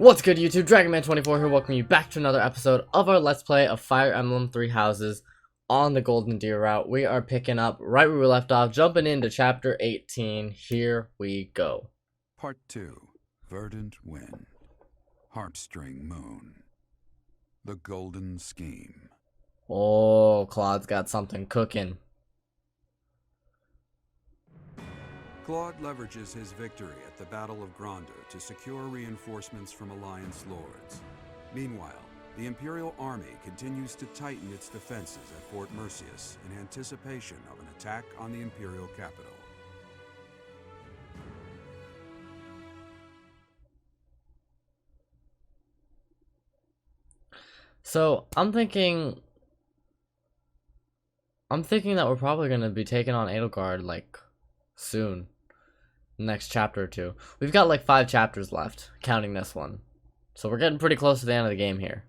What's good, YouTube? DragonMan24 here, welcoming you back to another episode of our Let's Play of Fire Emblem Three Houses on the Golden Deer route. We are picking up right where we left off, jumping into Chapter 18. Here we go. Part 2. Verdant Wind. Harpstring Moon. The Golden Scheme. Oh, Claude's got something cooking. Claude leverages his victory at the Battle of Gronder to secure reinforcements from Alliance lords. Meanwhile, the Imperial Army continues to tighten its defenses at Fort Mercius in anticipation of an attack on the Imperial capital. So, I'm thinking that we're probably going to be taking on Edelgard, like, soon. Next chapter or two. We've got like 5 chapters left, counting this one. So we're getting pretty close to the end of the game here.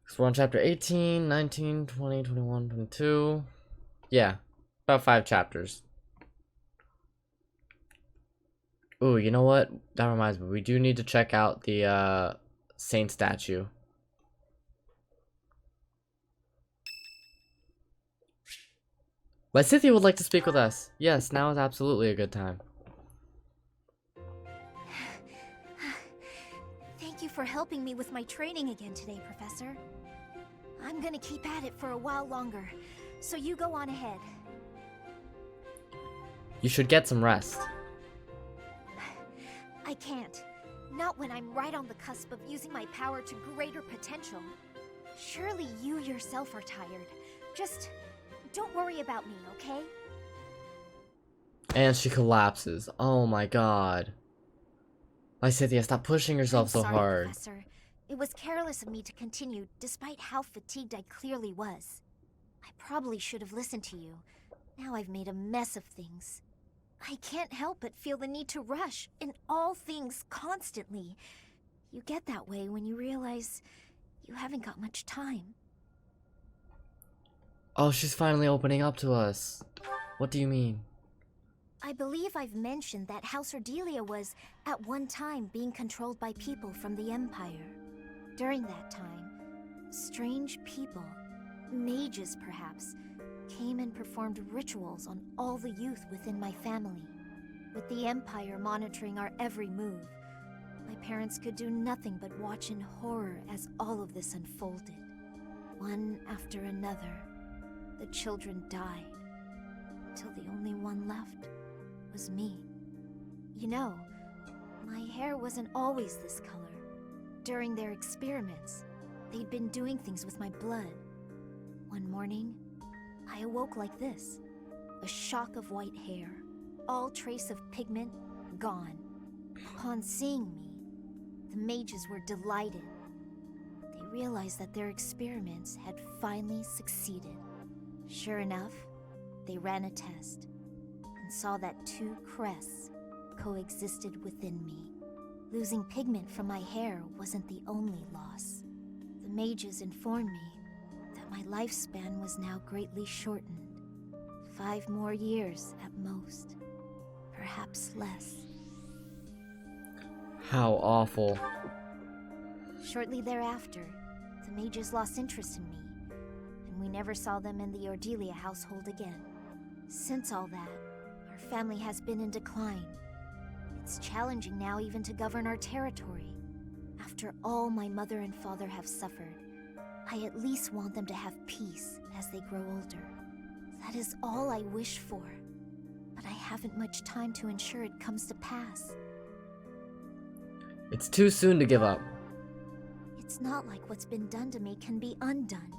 So we're on chapter 18, 19, 20, 21, 22. Yeah, about 5 chapters. Ooh, you know what? That reminds me, we do need to check out the saint statue. Lysithea would like to speak with us. Yes, now is absolutely a good time. Thank you for helping me with my training again today, Professor. I'm gonna keep at it for a while longer, so you go on ahead. You should get some rest. I can't. Not when I'm right on the cusp of using my power to greater potential. Surely you yourself are tired. Just don't worry about me, okay? And she collapses. Oh my god. Lysithea, stop pushing yourself so sorry, hard. Professor. It was careless of me to continue, despite how fatigued I clearly was. I probably should have listened to you. Now I've made a mess of things. I can't help but feel the need to rush in all things constantly. You get that way when you realize you haven't got much time. Oh, she's finally opening up to us. What do you mean? I believe I've mentioned that House Ordelia was, at one time, being controlled by people from the Empire. During that time, strange people, mages perhaps, came and performed rituals on all the youth within my family. With the Empire monitoring our every move, my parents could do nothing but watch in horror as all of this unfolded. One after another, the children died, until the only one left was me. You know, my hair wasn't always this color. During their experiments, they'd been doing things with my blood. One morning, I awoke like this, a shock of white hair, all trace of pigment gone. Upon seeing me, the mages were delighted. They realized that their experiments had finally succeeded. Sure enough, they ran a test and saw that 2 crests coexisted within me. Losing pigment from my hair wasn't the only loss. The mages informed me that my lifespan was now greatly shortened. 5 more years at most, perhaps less. How awful. Shortly thereafter, the mages lost interest in me, and we never saw them in the Ordelia household again. Since all that, our family has been in decline. It's challenging now even to govern our territory. After all my mother and father have suffered, I at least want them to have peace as they grow older. That is all I wish for, but I haven't much time to ensure it comes to pass. It's too soon to give up. It's not like what's been done to me can be undone.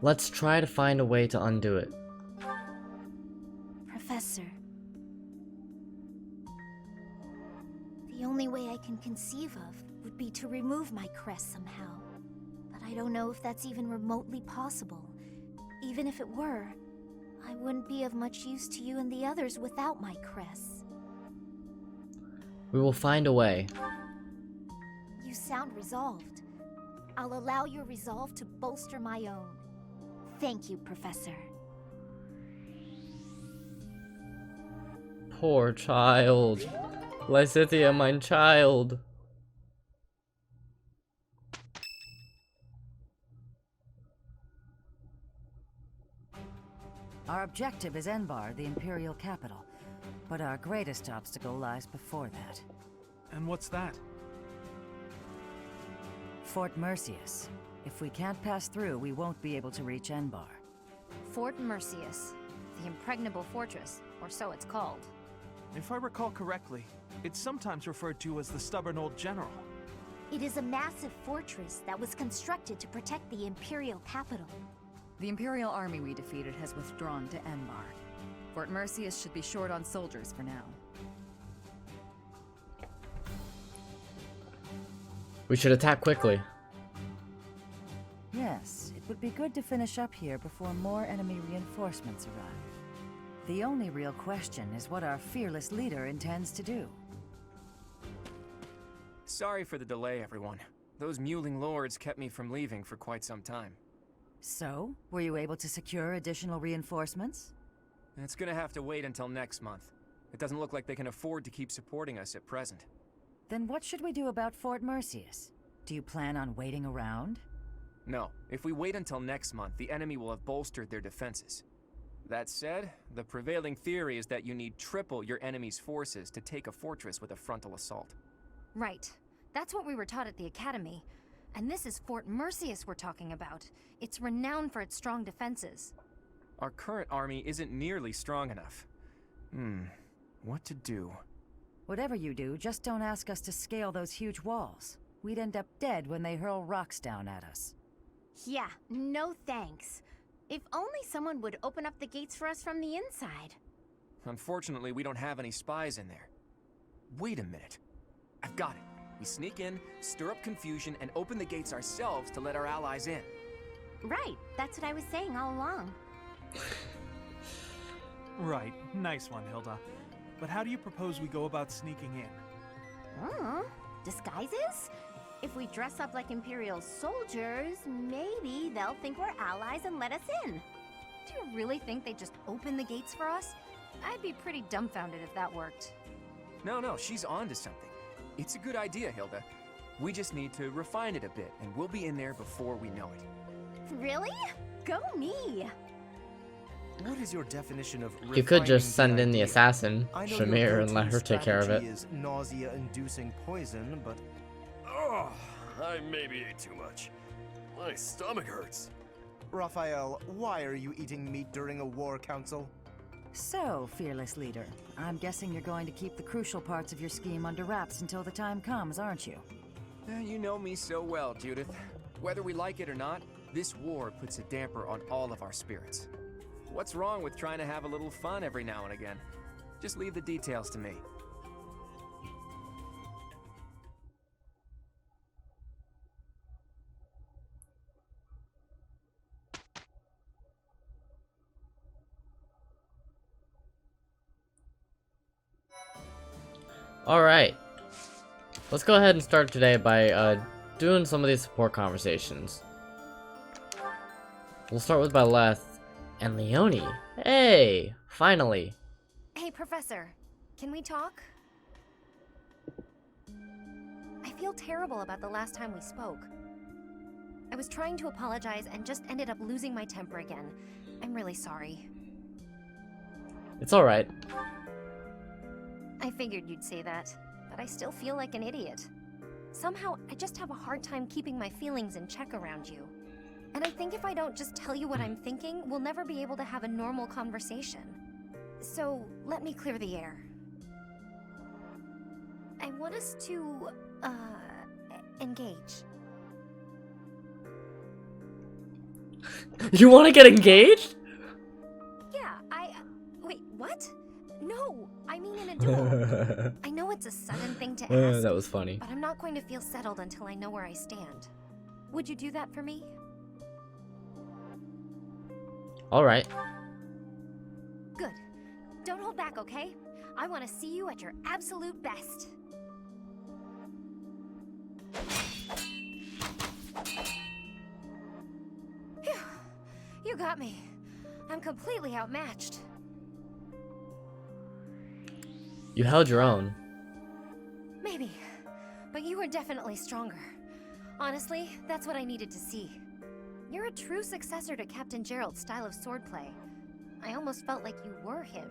Let's try to find a way to undo it. Professor, the only way I can conceive of would be to remove my crest somehow. But I don't know if that's even remotely possible. Even if it were, I wouldn't be of much use to you and the others without my crests. We will find a way. You sound resolved. I'll allow your resolve to bolster my own. Thank you, Professor. Poor child. Lysithea, my child. Our objective is Enbar, the Imperial capital. But our greatest obstacle lies before that. And what's that? Fort Mercius. If we can't pass through, we won't be able to reach Enbar. Fort Mercius, the impregnable fortress, or so it's called. If I recall correctly, it's sometimes referred to as the Stubborn Old General. It is a massive fortress that was constructed to protect the Imperial capital. The Imperial army we defeated has withdrawn to Enbar. Fort Mercius should be short on soldiers for now. We should attack quickly. Yes, it would be good to finish up here before more enemy reinforcements arrive. The only real question is what our fearless leader intends to do. Sorry for the delay, everyone. Those mewling lords kept me from leaving for quite some time. So, were you able to secure additional reinforcements? It's gonna have to wait until next month. It doesn't look like they can afford to keep supporting us at present. Then what should we do about Fort Mercius? Do you plan on waiting around? No, if we wait until next month, the enemy will have bolstered their defenses. That said, the prevailing theory is that you need triple your enemy's forces to take a fortress with a frontal assault. Right. That's what we were taught at the academy. And this is Fort Mercius we're talking about. It's renowned for its strong defenses. Our current army isn't nearly strong enough. What to do? Whatever you do, just don't ask us to scale those huge walls. We'd end up dead when they hurl rocks down at us. Yeah, no thanks. If only someone would open up the gates for us from the inside. Unfortunately, we don't have any spies in there. Wait a minute. I've got it. We sneak in, stir up confusion, and open the gates ourselves to let our allies in. Right, that's what I was saying all along. Right, nice one, Hilda. But how do you propose we go about sneaking in? Disguises? If we dress up like Imperial soldiers, maybe they'll think we're allies and let us in. Do you really think they'd just open the gates for us? I'd be pretty dumbfounded if that worked. No, she's on to something. It's a good idea, Hilda. We just need to refine it a bit, and we'll be in there before we know it. Really? Go me! What is your definition of You could just refining send in the idea? assassin, I know Shamir, your and let her go-to take care of it. strategy is nausea-inducing poison, but Oh, I maybe ate too much. My stomach hurts. Raphael, why are you eating meat during a war council? So, fearless leader, I'm guessing you're going to keep the crucial parts of your scheme under wraps until the time comes, aren't you? You know me so well, Judith. Whether we like it or not, this war puts a damper on all of our spirits. What's wrong with trying to have a little fun every now and again? Just leave the details to me. Alright. Let's go ahead and start today by doing some of these support conversations. We'll start with Byleth and Leonie. Hey! Finally. Hey, Professor. Can we talk? I feel terrible about the last time we spoke. I was trying to apologize and just ended up losing my temper again. I'm really sorry. It's alright. I figured you'd say that, but I still feel like an idiot. Somehow, I just have a hard time keeping my feelings in check around you. And I think if I don't just tell you what I'm thinking, we'll never be able to have a normal conversation. So, let me clear the air. I want us to, engage. You want to get engaged? Yeah, wait, what? No, I mean in a duel. I know it's a sudden thing to ask, That was funny. but I'm not going to feel settled until I know where I stand. Would you do that for me? Alright. Good. Don't hold back, okay? I want to see you at your absolute best. Phew. You got me. I'm completely outmatched. You held your own. Maybe. But you were definitely stronger. Honestly, that's what I needed to see. You're a true successor to Captain Gerald's style of swordplay. I almost felt like you were him.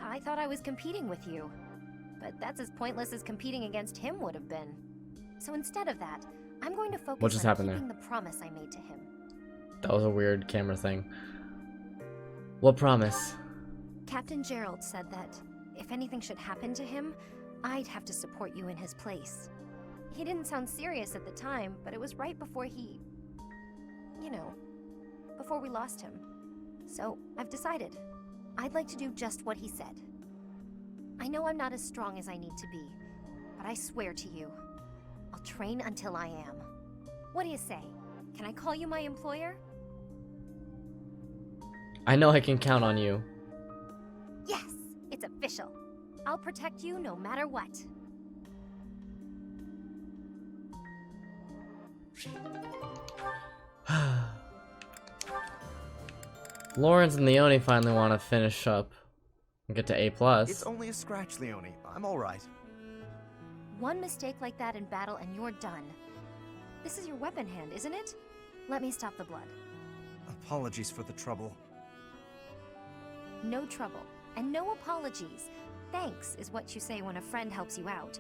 I thought I was competing with you. But that's as pointless as competing against him would have been. So instead of that, I'm going to What focus just on happened keeping there? the promise I made to him. That was a weird camera thing. What promise? Captain Gerald said that if anything should happen to him, I'd have to support you in his place. He didn't sound serious at the time, but it was right before he... you know, before we lost him. So, I've decided. I'd like to do just what he said. I know I'm not as strong as I need to be, but I swear to you, I'll train until I am. What do you say? Can I call you my employer? I know I can count on you. Yes, it's official. I'll protect you no matter what. Lawrence and Leone finally want to finish up and get to A+. It's only a scratch, Leone. I'm alright. One mistake like that in battle and you're done. This is your weapon hand, isn't it? Let me stop the blood. Apologies for the trouble. No trouble, and no apologies. Thanks is what you say when a friend helps you out.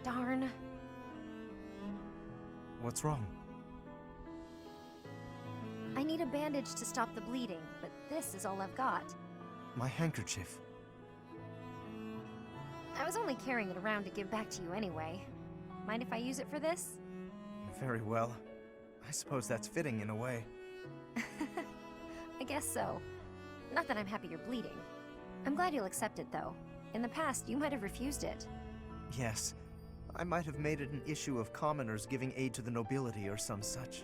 Darn. What's wrong? I need a bandage to stop the bleeding, but this is all I've got. My handkerchief. I was only carrying it around to give back to you anyway. Mind if I use it for this? Very well. I suppose that's fitting in a way. I guess so. Not that I'm happy you're bleeding. I'm glad you'll accept it, though. In the past, you might have refused it. Yes. I might have made it an issue of commoners giving aid to the nobility or some such.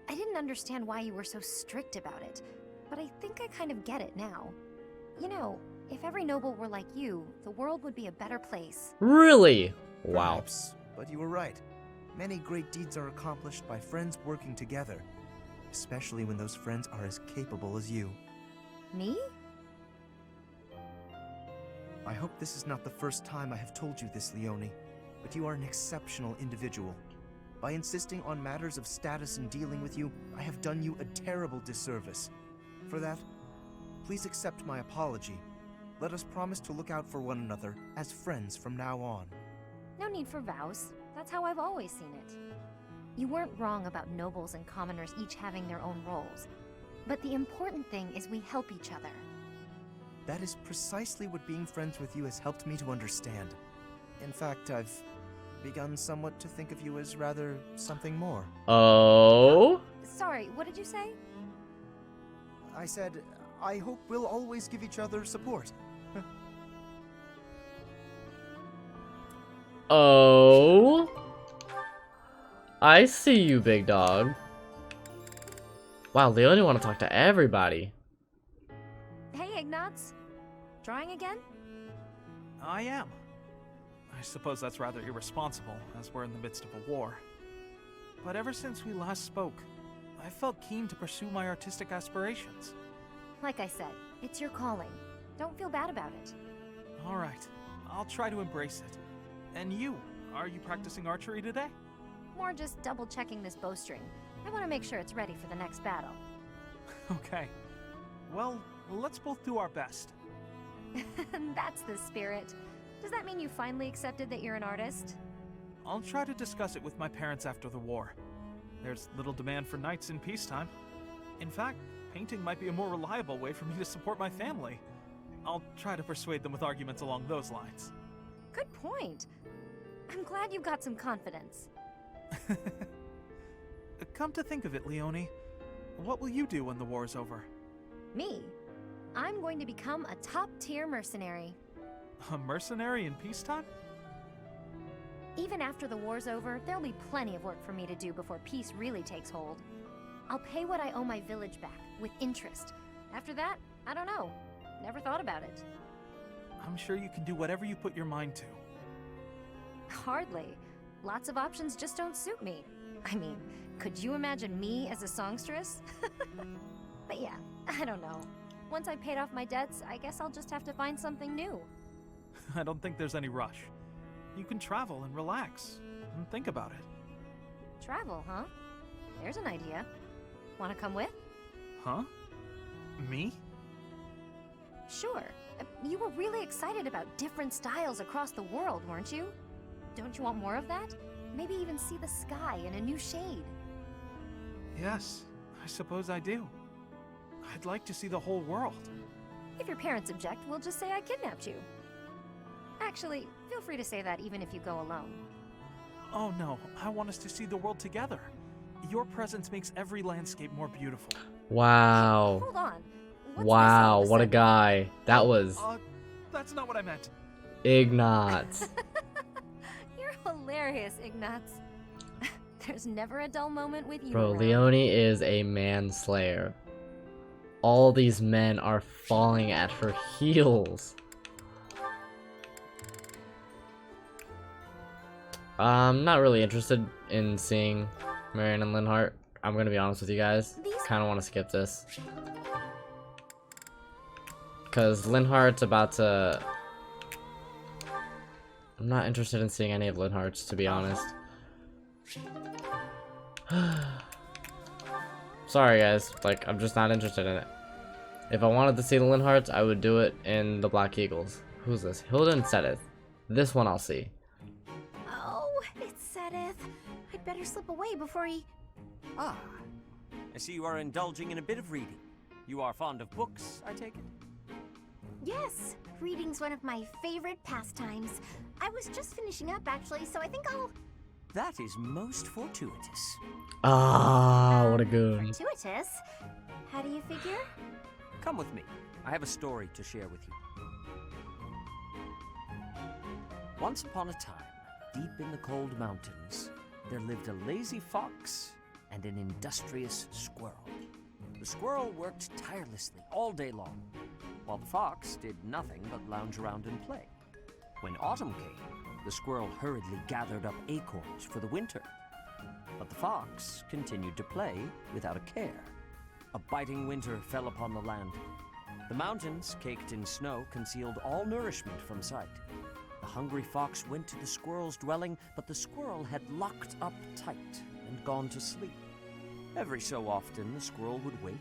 I didn't understand why you were so strict about it, but I think I kind of get it now. You know, if every noble were like you, the world would be a better place. Really? Wow. Perhaps, but you were right. Many great deeds are accomplished by friends working together, especially when those friends are as capable as you. Me? I hope this is not the first time I have told you this, Leone, but you are an exceptional individual. By insisting on matters of status in dealing with you, I have done you a terrible disservice. For that, please accept my apology. Let us promise to look out for one another as friends from now on. No need for vows. That's how I've always seen it. You weren't wrong about nobles and commoners each having their own roles. But the important thing is we help each other. That is precisely what being friends with you has helped me to understand. In fact, I've begun somewhat to think of you as rather something more. Oh? Sorry, what did you say? I said, I hope we'll always give each other support. Oh? I see you, big dog. Wow, they only want to talk to everybody. Hey, Ignatz. Drawing again? I am. I suppose that's rather irresponsible, as we're in the midst of a war. But ever since we last spoke, I felt keen to pursue my artistic aspirations. Like I said, it's your calling. Don't feel bad about it. Alright, I'll try to embrace it. And you, are you practicing archery today? More just double-checking this bowstring. I want to make sure it's ready for the next battle. Okay. Well, let's both do our best. That's the spirit. Does that mean you finally accepted that you're an artist? I'll try to discuss it with my parents after the war. There's little demand for knights in peacetime. In fact, painting might be a more reliable way for me to support my family. I'll try to persuade them with arguments along those lines. Good point. I'm glad you've got some confidence. Come to think of it, Leone, what will you do when the war is over? Me? I'm going to become a top-tier mercenary. A mercenary in peacetime? Even after the war's over, there'll be plenty of work for me to do before peace really takes hold. I'll pay what I owe my village back, with interest. After that, I don't know. Never thought about it. I'm sure you can do whatever you put your mind to. Hardly. Lots of options just don't suit me. I mean, could you imagine me as a songstress? But yeah, I don't know. Once I've paid off my debts, I guess I'll just have to find something new. I don't think there's any rush. You can travel and relax, and think about it. Travel, huh? There's an idea. Wanna come with? Huh? Me? Sure. You were really excited about different styles across the world, weren't you? Don't you want more of that? Maybe even see the sky in a new shade. Yes, I suppose I do. I'd like to see the whole world. If your parents object, we'll just say I kidnapped you. Actually, feel free to say that even if you go alone. Oh no, I want us to see the world together. Your presence makes every landscape more beautiful. Wow. Hold on. What's Wow, missing what a second? guy. That was That's not what I meant. Ignatz. You're hilarious, Ignatz. There's never a dull moment with you Bro, around. Leone is a manslayer. All these men are falling at her heels. I'm not really interested in seeing Marion and Linhart. I'm gonna be honest with you guys. Kinda wanna skip this. Because Linhart's about to... I'm not interested in seeing any of Linhart's, to be honest. Sorry guys, like, I'm just not interested in it. If I wanted to see the Linharts, I would do it in the Black Eagles. Who's this? Hilda and Sedith. This one I'll see. Oh, it's Sedith. I'd better slip away before he... Ah, I see you are indulging in a bit of reading. You are fond of books, I take it? Yes, reading's one of my favorite pastimes. I was just finishing up, actually, so I think I'll... That is most fortuitous. Ah, what a goon. Fortuitous? How do you figure? Come with me. I have a story to share with you. Once upon a time, deep in the cold mountains, there lived a lazy fox and an industrious squirrel. The squirrel worked tirelessly all day long, while the fox did nothing but lounge around and play. When autumn came, the squirrel hurriedly gathered up acorns for the winter. But the fox continued to play without a care. A biting winter fell upon the land. The mountains, caked in snow, concealed all nourishment from sight. The hungry fox went to the squirrel's dwelling, but the squirrel had locked up tight and gone to sleep. Every so often, the squirrel would wake,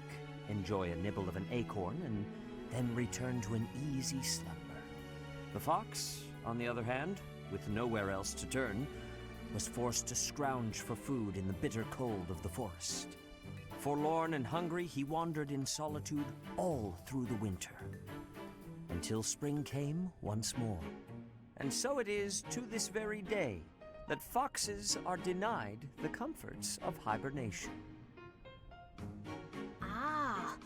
enjoy a nibble of an acorn, and then return to an easy slumber. The fox, on the other hand, with nowhere else to turn, was forced to scrounge for food in the bitter cold of the forest. Forlorn and hungry, he wandered in solitude all through the winter, until spring came once more. And so it is to this very day that foxes are denied the comforts of hibernation. Ah,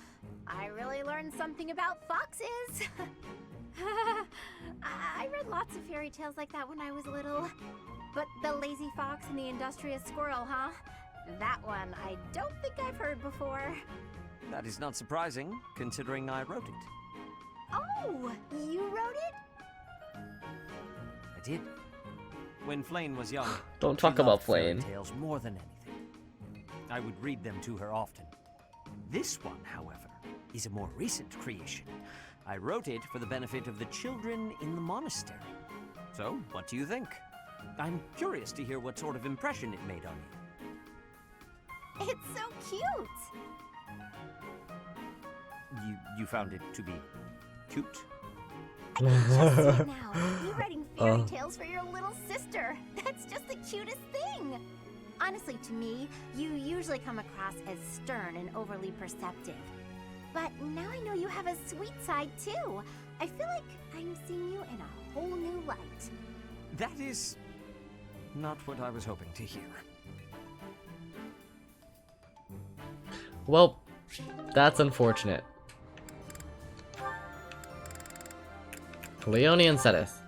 I really learned something about foxes. I read lots of fairy tales like that when I was little. But the lazy fox and the industrious squirrel, huh? That one I don't think I've heard before. That is not surprising, considering I wrote it. Oh, you wrote it? I did. When Flane was young, Don't talk she about loved fairy Flane. tales more than anything. I would read them to her often. This one, however, is a more recent creation. I wrote it for the benefit of the children in the monastery. So, what do you think? I'm curious to hear what sort of impression it made on you. It's so cute. You found it to be cute? I can just see it now. You writing fairy tales for your little sister. That's just the cutest thing. Honestly, to me, you usually come across as stern and overly perceptive. But now I know you have a sweet side, too. I feel like I'm seeing you in a whole new light. That is not what I was hoping to hear. Well, that's unfortunate. Leone and Sedith.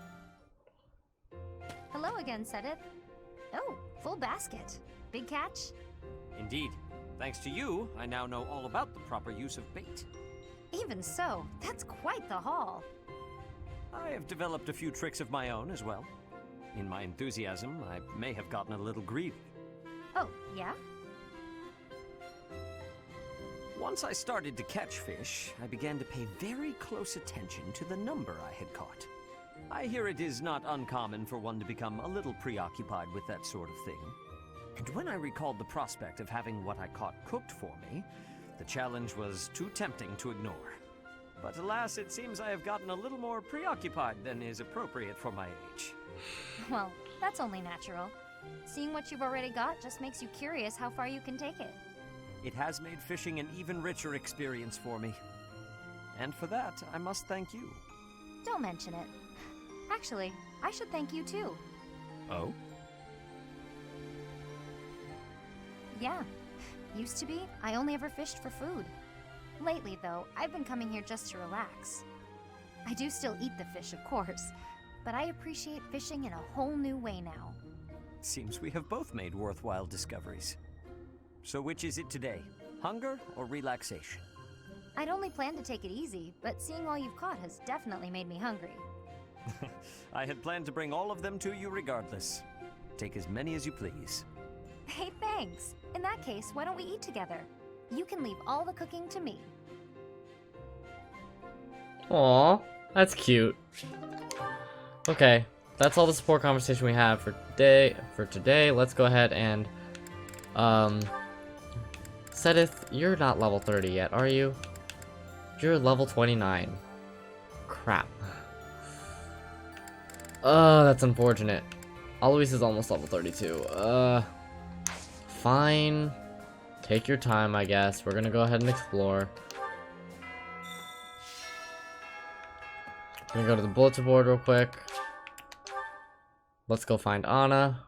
Hello again, Sedith. Oh, full basket. Big catch? Indeed. Thanks to you, I now know all about the proper use of bait. Even so, that's quite the haul. I have developed a few tricks of my own as well. In my enthusiasm, I may have gotten a little greedy. Oh, yeah? Once I started to catch fish, I began to pay very close attention to the number I had caught. I hear it is not uncommon for one to become a little preoccupied with that sort of thing. And when I recalled the prospect of having what I caught cooked for me, the challenge was too tempting to ignore. But alas, it seems I have gotten a little more preoccupied than is appropriate for my age. Well, that's only natural. Seeing what you've already got just makes you curious how far you can take it. It has made fishing an even richer experience for me. And for that, I must thank you. Don't mention it. Actually, I should thank you too. Oh? Yeah. Used to be, I only ever fished for food. Lately, though, I've been coming here just to relax. I do still eat the fish, of course, but I appreciate fishing in a whole new way now. Seems we have both made worthwhile discoveries. So which is it today? Hunger or relaxation? I'd only planned to take it easy, but seeing all you've caught has definitely made me hungry. I had planned to bring all of them to you regardless. Take as many as you please. Hey, thanks. In that case, why don't we eat together? You can leave all the cooking to me. Aw, that's cute. Okay, that's all the support conversation we have for today. Let's go ahead and Sedith, you're not level 30 yet, are you? You're level 29. Crap. Oh, that's unfortunate. Alois is almost level 32. Fine. Take your time, I guess. We're gonna go ahead and explore. Gonna go to the bulletin board real quick. Let's go find Anna.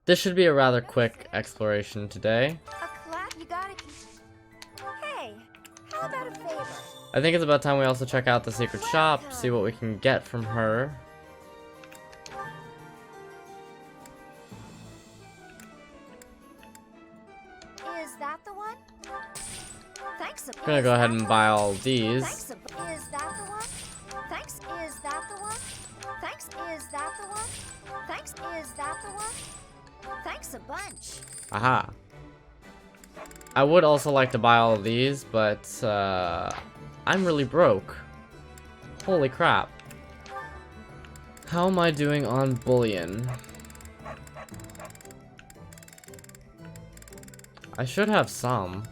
This should be a rather quick exploration today. A clap, you gotta... Hey, how about a favor? I think it's about time we also check out the secret shop, see what we can get from her. Is that the one? Thanks. I'm gonna go ahead and buy all of these. Thanks. Is that the one? Thanks. Is that the one? Thanks. Is that the one? Thanks. Is that the one? Thanks a bunch. Aha. I would also like to buy all of these, but I'm really broke. Holy crap. How am I doing on bullion? I should have some.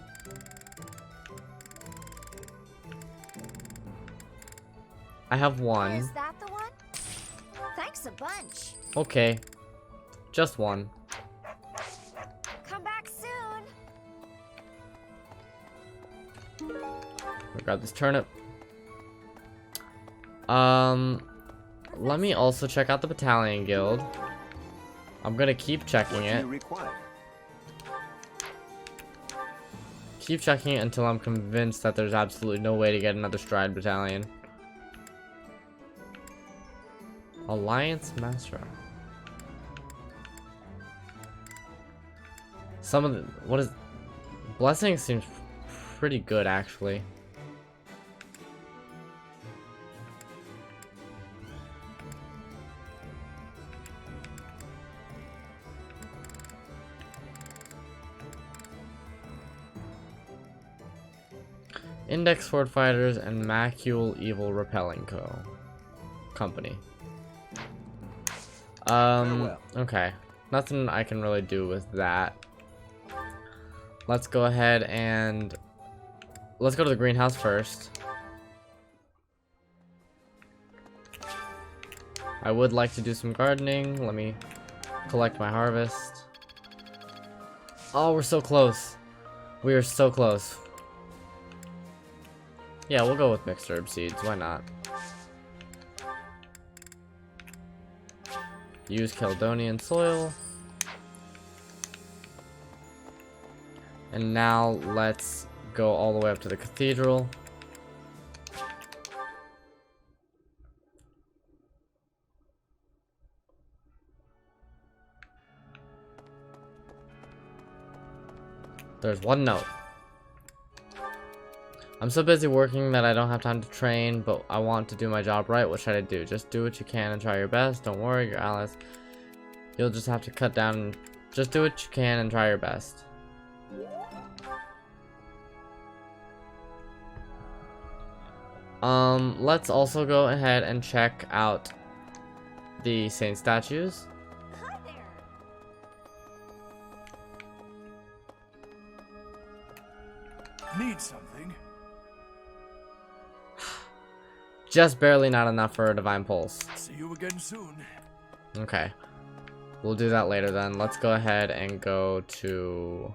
I have one. Is that the one? Thanks a bunch. Okay. Just one. Come back soon. I'll grab this turnip. Let me also check out the Battalion Guild. I'm gonna keep checking it. Keep checking it until I'm convinced that there's absolutely no way to get another Stride Battalion. Alliance Master. Some of the... what is... Blessing seems pretty good, actually. Index Sword Fighters and Macule Evil Repelling Company. Okay. Nothing I can really do with that. Let's go ahead and... let's go to the greenhouse first. I would like to do some gardening. Let me collect my harvest. Oh, we're so close. We are so close. Yeah, we'll go with mixed herb seeds. Why not? Use Caledonian soil. And now let's go all the way up to the cathedral. There's one note. I'm so busy working that I don't have time to train, but I want to do my job right. What should I do? Just do what you can and try your best. Don't worry, your allies. You'll just have to cut down. Just do what you can and try your best. Let's also go ahead and check out the saint statues. Hi there. Need something? Just barely not enough for a divine pulse. See you again soon. Okay. We'll do that later then. Let's go ahead and go to...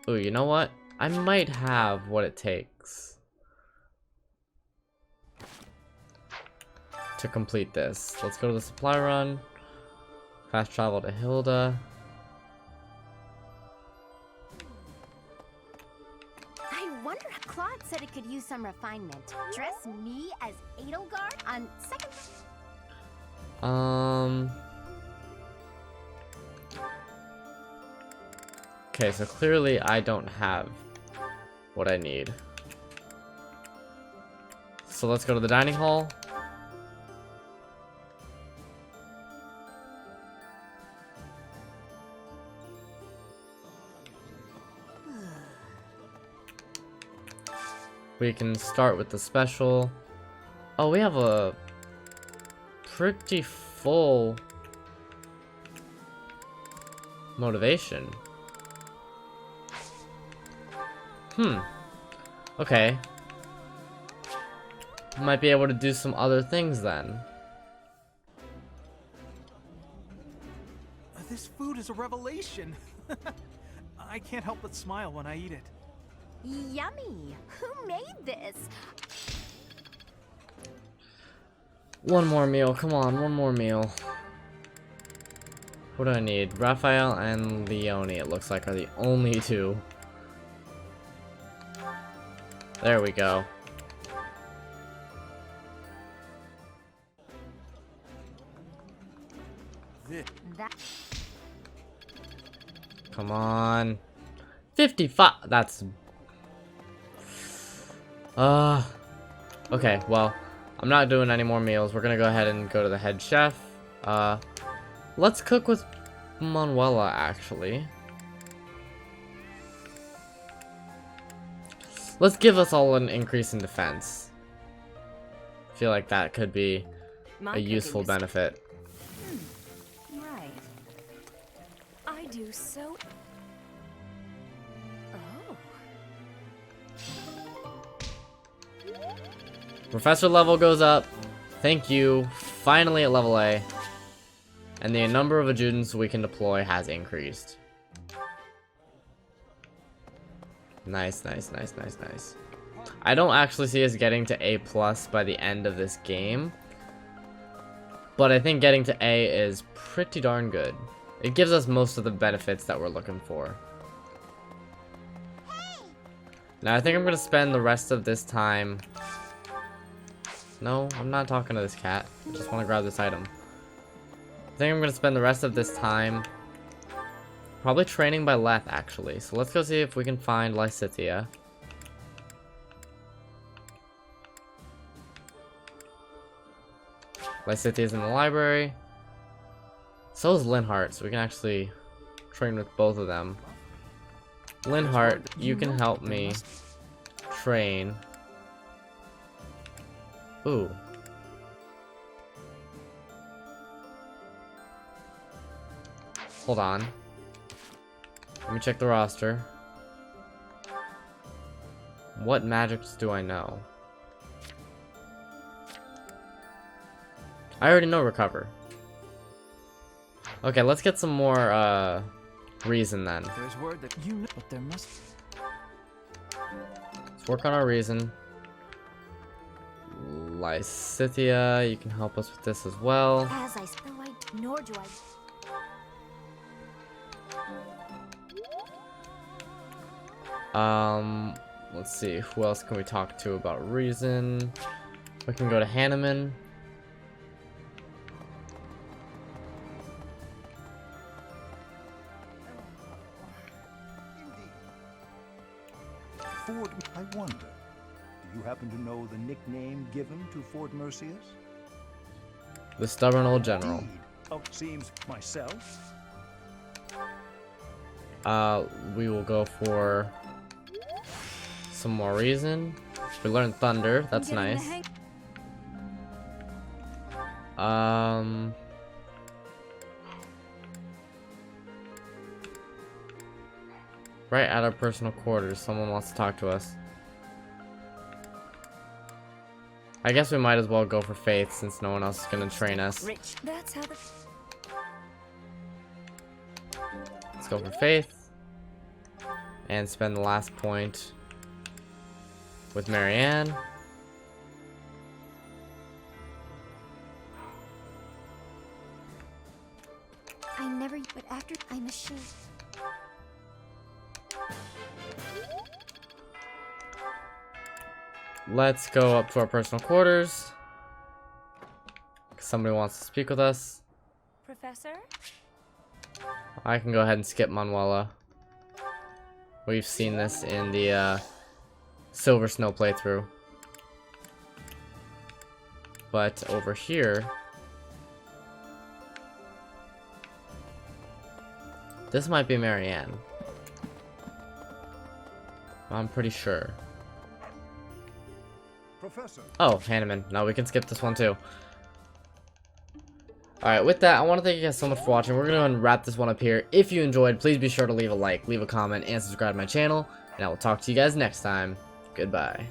Ooh, you know what? I might have what it takes to complete this. Let's go to the supply run. Fast travel to Hilda. I wonder if Claude said it could use some refinement. Dress me as Edelgard on second. Okay, so clearly I don't have what I need. So let's go to the dining hall. We can start with the special. Oh, we have a pretty full motivation. Okay. Might be able to do some other things then. This food is a revelation. I can't help but smile when I eat it. Yummy. Who made this? One more meal, come on, one more meal. What do I need? Raphael and Leone, it looks like, are the only two. There we go. Come on. 55. That's... Okay, well, I'm not doing any more meals. We're gonna go ahead and go to the head chef. Let's cook with Manuela, actually. Let's give us all an increase in defense. I feel like that could be a useful benefit. Right. I do so... Oh. Professor level goes up. Thank you. Finally at level A. And the number of adjutants we can deploy has increased. Nice, nice, nice, nice, nice. I don't actually see us getting to A+ by the end of this game. But I think getting to A is pretty darn good. It gives us most of the benefits that we're looking for. Now I think I'm going to spend the rest of this time... No, I'm not talking to this cat. I just want to grab this item. I think I'm going to spend the rest of this time probably training by Leth, actually. So let's go see if we can find Lysithea. Lysithea's in the library. So is Linhart, so we can actually train with both of them. Linhart, you can help me train. Ooh. Hold on. Let me check the roster. What magics do I know? I already know recover. Okay, let's get some more reason then. There's word that you know, but there must... Let's work on our reason. Lysithea, you can help us with this as well. As I nor do I. Let's see, who else can we talk to about reason? We can go to Hanneman. Ford, I wonder, do you happen to know the nickname given to Ford Mercius? The stubborn old general. Indeed. Oh, seems myself. We will go for some more reason. We learned thunder. That's nice. Right at our personal quarters, someone wants to talk to us. I guess we might as well go for faith since no one else is gonna train us. That's how the... Let's go for faith and spend the last point with Marianne. I never... But after I'm a sheep. Let's go up to our personal quarters. Somebody wants to speak with us. Professor? I can go ahead and skip Manuela. We've seen this in the Silver Snow playthrough. But over here, this might be Marianne. I'm pretty sure. Professor. Oh, Hanneman. No, we can skip this one too. Alright, with that, I want to thank you guys so much for watching. We're going to go ahead and wrap this one up here. If you enjoyed, please be sure to leave a like, leave a comment, and subscribe to my channel. And I will talk to you guys next time. Goodbye.